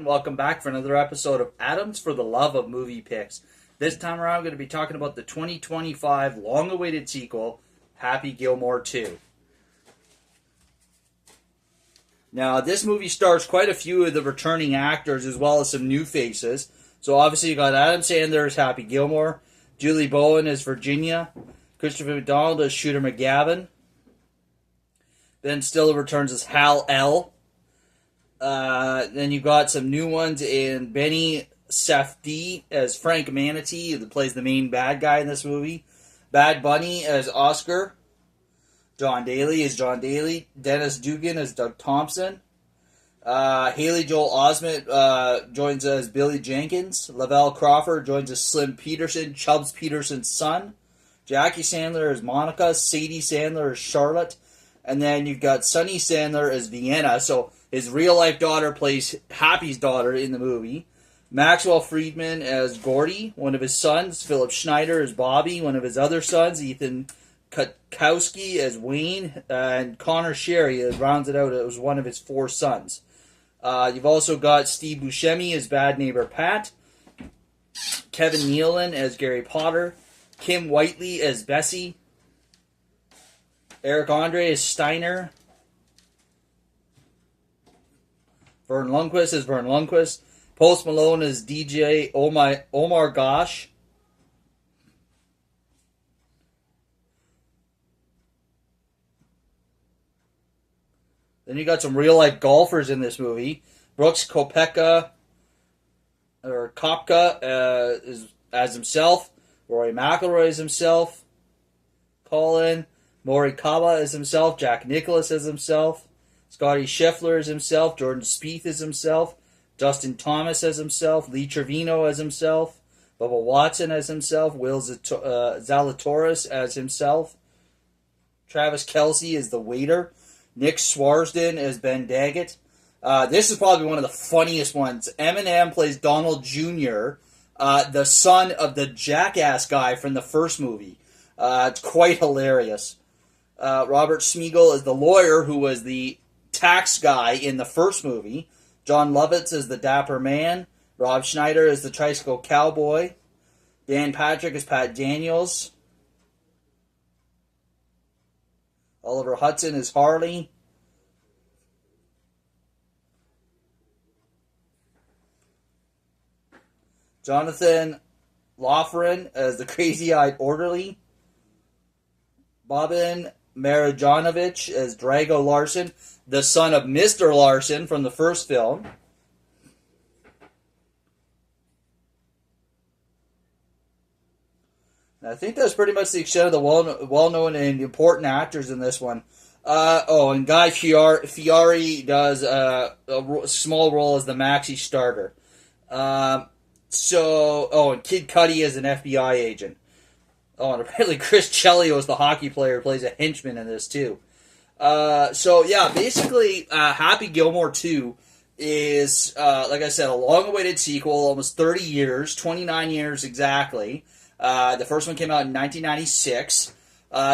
welcome back for another episode of Adams for the Love of Movie Picks. This time around, I'm going to be talking about the 2025 long-awaited sequel, Happy Gilmore 2. Now, this movie stars quite a few of the returning actors as well as some new faces. So obviously you got Adam Sandler as Happy Gilmore, Julie Bowen as Virginia, Christopher McDonald as Shooter McGavin, Ben Stiller returns as Hal L. Then you got some new ones in Benny Safdie as Frank Manatee, who plays the main bad guy in this movie. Bad Bunny as Oscar. John Daly as John Daly. Dennis Dugan as Doug Thompson. Haley Joel Osment joins as Billy Jenkins. Lavelle Crawford joins as Slim Peterson, Chubbs Peterson's son. Jackie Sandler as Monica. Sadie Sandler as Charlotte. And then you've got Sonny Sandler as Vienna. So his real-life daughter plays Happy's daughter in the movie. Maxwell Friedman as Gordy, one of his sons. Philip Schneider as Bobby, one of his other sons. Ethan Kutkowski as Wayne. And Connor Sherry rounds it out as one of his 4 sons. You've also got Steve Buscemi as Bad Neighbor Pat. Kevin Nealon as Gary Potter. Kim Whiteley as Bessie. Eric Andre as Steiner. Vern Lundquist as Vern Lundquist. Post Malone as DJ Omar Gosh. Then you got some real-life golfers in this movie. Brooks Koepka as himself. Rory McIlroy as himself. Colin Morikawa as himself. Jack Nicklaus as himself. Scotty Scheffler as himself. Jordan Spieth as himself. Justin Thomas as himself. Lee Trevino as himself. Bubba Watson as himself. Will Zalatoris as himself. Travis Kelce as the waiter. Nick Swarsden as Ben Daggett. This is probably one of the funniest ones. Eminem plays Donald Jr., the son of the jackass guy from the first movie. It's quite hilarious. Robert Smigel is the lawyer who was the tax guy in the first movie. John Lovitz is the dapper man. Rob Schneider is the tricycle cowboy. Dan Patrick is Pat Daniels. Oliver Hudson is Harley. Jonathan Loughran as the crazy-eyed orderly. Boban Marjanovic as Drago Larson, the son of Mr. Larson from the first film. And I think that's pretty much the extent of the well-known and important actors in this one. And Guy Fieri does a small role as the maxi starter. And Kid Cudi is an FBI agent. Oh, and apparently Chris Chelios, the hockey player, plays a henchman in this too. Basically, Happy Gilmore 2 is, like I said, a long-awaited sequel, almost 30 years, 29 years exactly. The first one came out in 1996.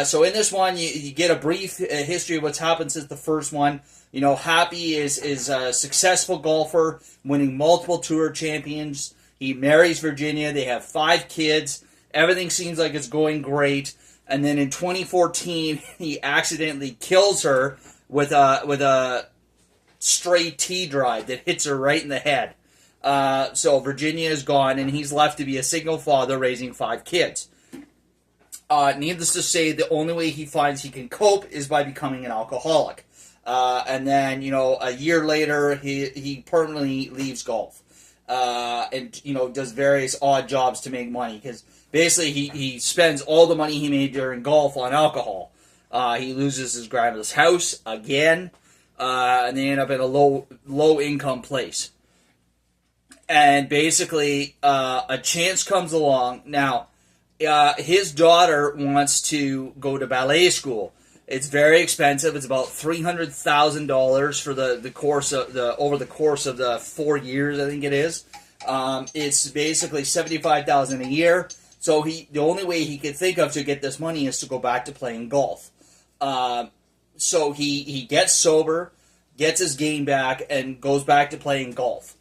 So in this one, you get a brief history of what's happened since the first one. You know, Happy is a successful golfer, winning multiple tour champions. He marries Virginia. They have 5 kids. Everything seems like it's going great. And then in 2014, he accidentally kills her with a stray tee drive that hits her right in the head. So Virginia is gone, and he's left to be a single father raising 5 kids. Needless to say, the only way he finds he can cope is by becoming an alcoholic. And then, a year later, he permanently leaves golf. And does various odd jobs to make money, because basically he spends all the money he made during golf on alcohol. He loses his grandmother's house again, and they end up in a low income place. And basically, a chance comes along. Now, his daughter wants to go to ballet school. It's very expensive. It's about $300,000 for the course of over the course of the 4 years, I think it is. It's basically $75,000 a year. So the only way he could think of to get this money is to go back to playing golf. So he gets sober, gets his game back, and goes back to playing golf.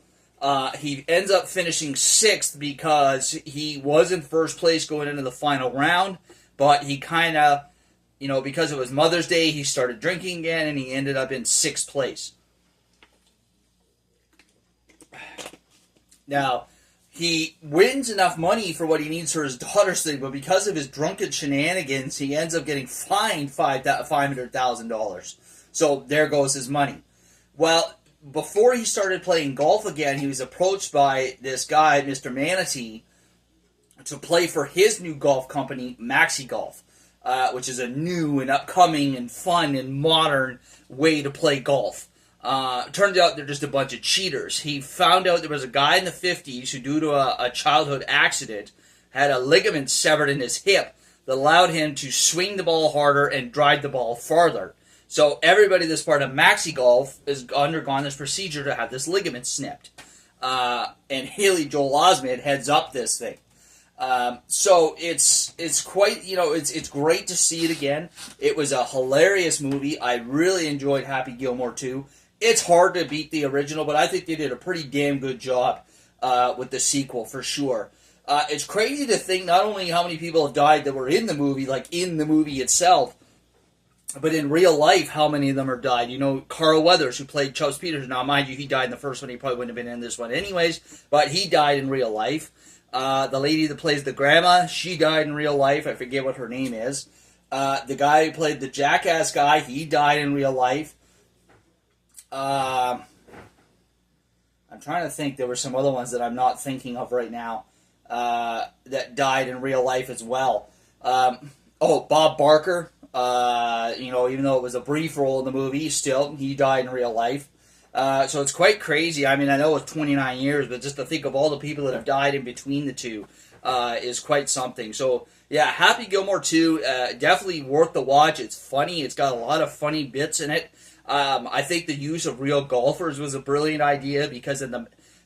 He ends up finishing 6th because he was in first place going into the final round, but he kind of, because it was Mother's Day, he started drinking again, and he ended up in 6th place. Now, he wins enough money for what he needs for his daughter's thing, but because of his drunken shenanigans, he ends up getting fined $500,000. So there goes his money. Well, before he started playing golf again, he was approached by this guy, Mr. Manatee, to play for his new golf company, Maxi Golf, which is a new and upcoming and fun and modern way to play golf. Turns out they're just a bunch of cheaters. He found out there was a guy in the 50s who, due to a childhood accident, had a ligament severed in his hip that allowed him to swing the ball harder and drive the ball farther. So everybody that's part of Maxi Golf has undergone this procedure to have this ligament snipped. And Haley Joel Osment heads up this thing. So it's quite, it's great to see it again. It was a hilarious movie. I really enjoyed Happy Gilmore 2. It's hard to beat the original, but I think they did a pretty damn good job with the sequel, for sure. It's crazy to think not only how many people have died that were in the movie, like in the movie itself, but in real life, how many of them are died. Carl Weathers, who played Chubbs Peters. Now, mind you, he died in the first one. He probably wouldn't have been in this one anyways, but he died in real life. The lady that plays the grandma, she died in real life. I forget what her name is. The guy who played the jackass guy, he died in real life. I'm trying to think. There were some other ones that I'm not thinking of right now that died in real life as well. Bob Barker. Even though it was a brief role in the movie, still, he died in real life. So it's quite crazy. I mean, I know it's 29 years, but just to think of all the people that have died in between the two is quite something. So, yeah, Happy Gilmore 2, definitely worth the watch. It's funny. It's got a lot of funny bits in it. I think the use of real golfers was a brilliant idea because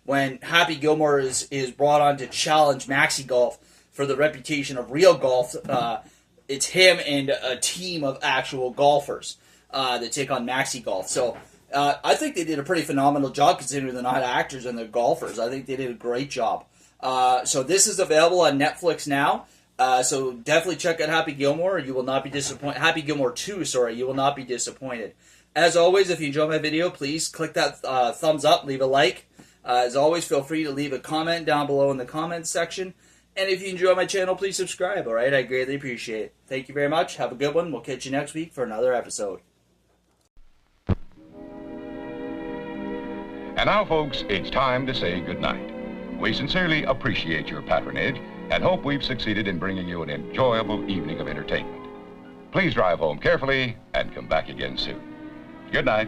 when Happy Gilmore is brought on to challenge Maxi Golf for the reputation of real golf, it's him and a team of actual golfers that take on Maxi Golf. So I think they did a pretty phenomenal job considering they're not actors and they're golfers. I think they did a great job. So this is available on Netflix now. So definitely check out Happy Gilmore. You will not be disappointed. Happy Gilmore 2, sorry. You will not be disappointed. As always, if you enjoy my video, please click that thumbs up, leave a like. As always, feel free to leave a comment down below in the comments section. And if you enjoy my channel, please subscribe, alright? I greatly appreciate it. Thank you very much. Have a good one. We'll catch you next week for another episode. And now, folks, it's time to say goodnight. We sincerely appreciate your patronage and hope we've succeeded in bringing you an enjoyable evening of entertainment. Please drive home carefully and come back again soon. Good night.